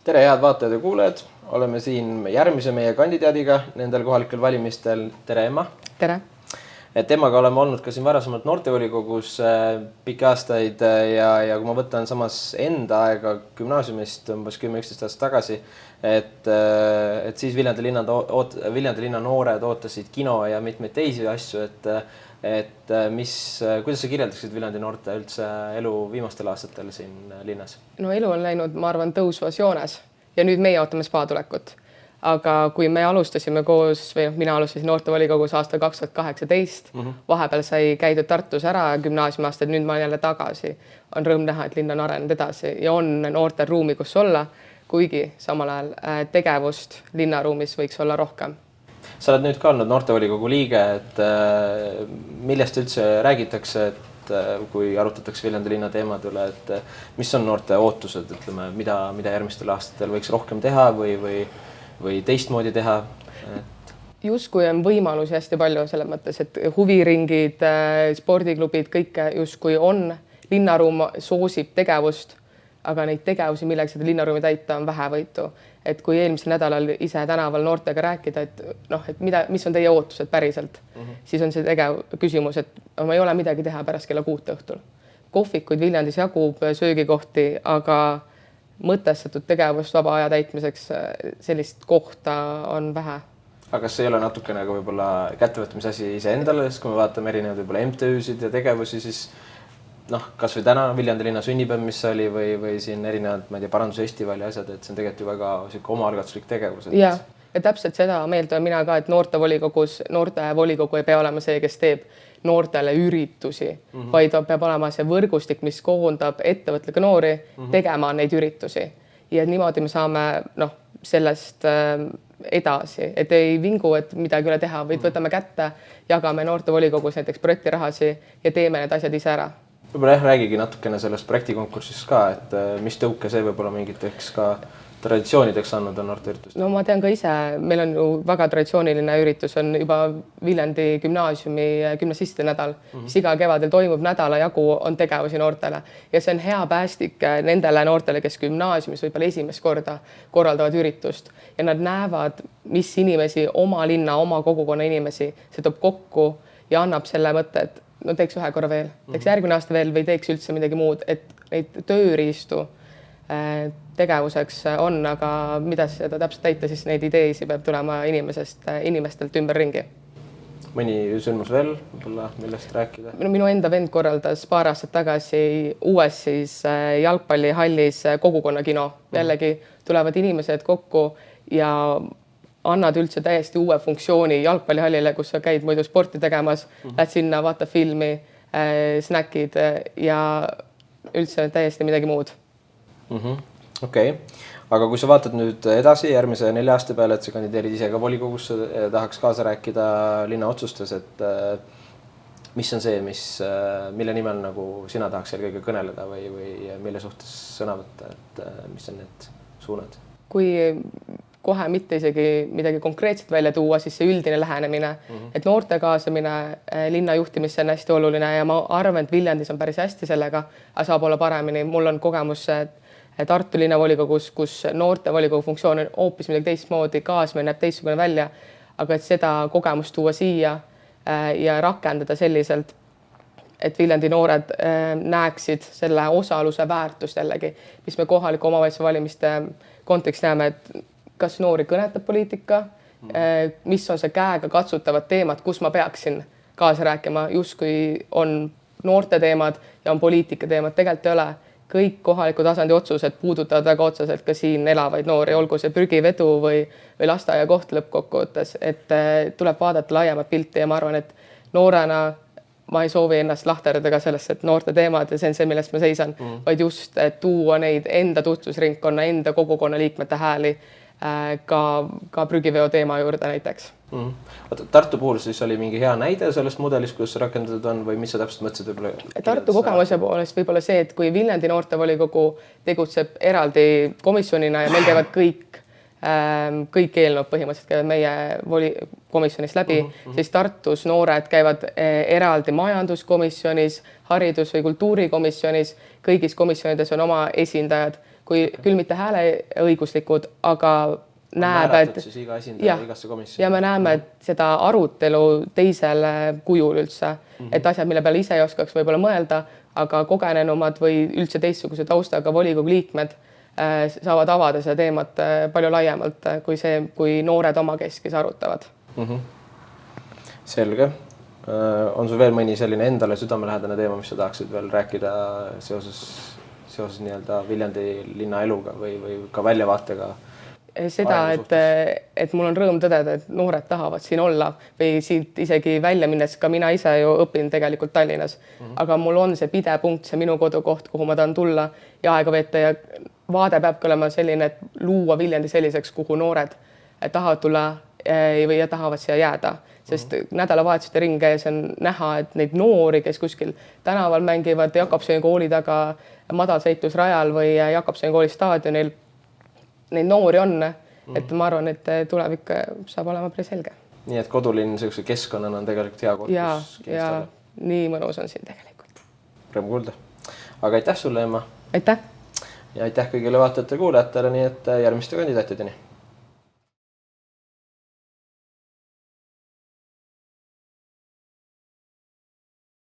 Tere, head vaatajad ja kuulajad. Oleme siin järgmise meie kandidaadiga nendel kohalikel valimistel. Tere, Emma. Tere. Et Emmaga oleme olnud ka siin varasemalt noortevolikogus pikki aastaid ja kui ma võtan samas enda aega gümnaasiumist umbes 10-11 aastat tagasi, et siis Viljandi linna noored ootasid kino ja mitmeid teisi asju, kuidas sa kirjeldaksid Viljandi noorte üldse elu viimastel aastatel siin linnas? No elu on läinud, ma arvan, tõusvas joones ja nüüd meie ootame spa tulekut. Aga kui me alustasime koos, või mina alustasin noortevolikogus aastal 2018, vahepeal sai käidud Tartus ära gümnaasiumiaastad, nüüd ma olen jälle tagasi. On rõõm näha, et linn on arenenud edasi ja on noortel ruumi, kus olla, kuigi samal ajal tegevust linnaruumis võiks olla rohkem. Sa oled nüüd ka olnud noortevolikogu liige, et millest üldse räägitakse, et kui arutatakse Viljandi linna teemad üle, et mis on noorte ootused, ütleme, mida järgmistel aastatel võiks rohkem teha või teistmoodi teha? Justkui on võimalusi hästi palju selles mõttes, et huviringid, spordiklubid, kõike justkui on. Linnaruum soosib tegevust, aga neid tegevusi, millega seda linnaruumi täita, on vähevõitu. Et kui eelmisel nädalal ise tänaval noortega rääkida, et mis on teie ootused päriselt, siis on see küsimus, et ma ei ole midagi teha pärast kella 6 õhtul. Kohvikuid Viljandis jagub, söögikohti, aga mõtestatud tegevust vaba aja täitmiseks sellist kohta on vähe. Aga kas ei ole natukene ka võib-olla kättevõtmise asi iseendale, sest kui me vaatame erinevad võib-olla MTÜ-sid ja tegevusi, siis kas või täna Viljandi linna sünnipäev, mis oli või siin erinevad, ma ei tea, parandusfestivali asjad, et see on tegelikult ju väga omaalgatuslik tegevus. Ja täpselt seda meelt olen mina ka, et noortevolikogu ei pea olema see, kes teeb noortele üritusi, vaid peab olema see võrgustik, mis koondab ettevõtlikke noori tegema neid üritusi. Ja niimoodi me saame sellest edasi, et ei vingu, et midagi üle teha, vaid võtame kätte, jagame noortevolikogus näiteks projektirahasi ja teeme need asjad ise ära. Võib-olla räägigi natukene sellest projektikonkursist ka, et mis tõuke see võib-olla mingiteks ka traditsioonideks andnud on noorteüritus? No ma tean ka ise, meil on ju väga traditsiooniline üritus, on juba Viljandi gümnaasiumi gümnasistide nädal. Iga kevadel toimub nädala jagu, on tegevusi noortele ja see on hea päästik nendele noortele, kes gümnaasiumis võib-olla esimest korda korraldavad üritust ja nad näevad, mis inimesi, oma linna, oma kogukonna inimesi, see toob kokku ja annab selle mõtte, et teeks ühe korra veel, teeks järgmine aasta veel või teeks üldse midagi muud, et neid tööriistu tegevuseks on, aga mida seda täpselt täita, siis neid ideesi peab tulema inimestelt ümber ringi. Mõni sündmus veel, võib-olla millest rääkida? Minu enda vend korraldas paar aastat tagasi uues siis jalgpallihallis kogukonnakino. Jällegi tulevad inimesed kokku ja annad üldse täiesti uue funktsiooni jalgpallihallile, kus sa käid muidu sporti tegemas, lähed sinna, vaata filmi, snäkid ja üldse täiesti midagi muud. Okei. Aga kui sa vaatad nüüd edasi järgmise 4 aasta peale, et sa kandideerid ise ka volikogusse, tahaks kaasa rääkida linna otsustes, et mis on see, mille nimel nagu sina tahaks eelkõige kõneleda või mille suhtes sõna võtta, et mis on need suunad? Kui kohe mitte isegi midagi konkreetset välja tuua, siis see üldine lähenemine, et noorte kaasamine linna juhtimisse on hästi oluline ja ma arvan, et Viljandis on päris hästi sellega, aga saab olla paremini. Mul on kogemus Tartu linnavolikogus, kus noortevolikogu funktsioon on hoopis midagi teistmoodi, kaasamine näeb teistsugune välja, aga et seda kogemust tuua siia ja rakendada selliselt, et Viljandi noored näeksid selle osaluse väärtust jällegi, mis me kohaliku omavalitsuse valimiste kontekst näeme, et kas noori kõnetab poliitika, mis on see käega katsutavad teemad, kus ma peaksin kaasa rääkima, justkui on noorte teemad ja on poliitika teemad, tegelikult ei ole. Kõik kohaliku tasandi otsused puudutavad väga otseselt ka siin elavaid noori, olgu see prügivedu või lasteaia koht lõppkokkuvõttes, et tuleb vaadata laiemat pilti ja ma arvan, et noorena ma ei soovi ennast lahterdada ka sellesse, et noorte teemad ja see on see, millest ma seisan, vaid just tuua neid enda tutvusringkonna, enda kogukonna liikmete hääli ka prügiveo teema juurde näiteks. Tartu puhul siis oli mingi hea näide sellest mudelist, kus rakendatud on või mis sa täpselt mõtlesid? Tartu kogemuse poolest võib-olla see, et kui Viljandi noortevolikogu tegutseb eraldi komisjonina ja meil käivad kõik kõik eelnõud põhimõtteliselt käivad meie komisjonist läbi, siis Tartus noored käivad eraldi majanduskomisjonis, haridus- või kultuurikomisjonis, kõigis komisjonides on oma esindajad, kui küll mitte hääleõiguslikud, aga näeb, et siis iga esindaja igasse komisjoni. Ja me näeme seda arutelu teisel kujul üldse, et asjad, mille peale ise ei oskaks võib-olla mõelda, aga kogenenumad või üldse teistsuguse taustaga volikogu liikmed saavad avada seda teemat palju laiemalt kui see, kui noored omakeskis arutavad. Selge. On sul veel mõni selline endale südamelähedane teema, mis sa tahaksid veel rääkida seoses nii-öelda Viljandi linna eluga või ka väljavaatega? Seda, et mul on rõõm tõdeda, et noored tahavad siin olla või siit isegi välja minnes, ka mina ise ju õpin tegelikult Tallinnas, aga mul on see pidepunkt, see minu kodukoht, kuhu ma tahan tulla ja aega veeta ja vaade peabki olema selline, et luua Viljandi selliseks, kuhu noored tahavad tulla ja tahavad siia jääda, sest nädalavahetuste ringes on näha, et neid noori, kes kuskil tänaval mängivad Jakobsoni kooli taga madalseitusrajal või Jakobsoni kooli staadionil, neid noori on, et ma arvan, et tulevik saab olema päris selge. Nii et kodulinn sellise keskkonnana on tegelikult hea kord. Ja nii mõnus on siin tegelikult. Rõõm kuulda. Aga aitäh sulle, Emma. Aitäh. Ja aitäh kõigile vaatajatele kuulajatele, nii et järgmiste kandidaatideni.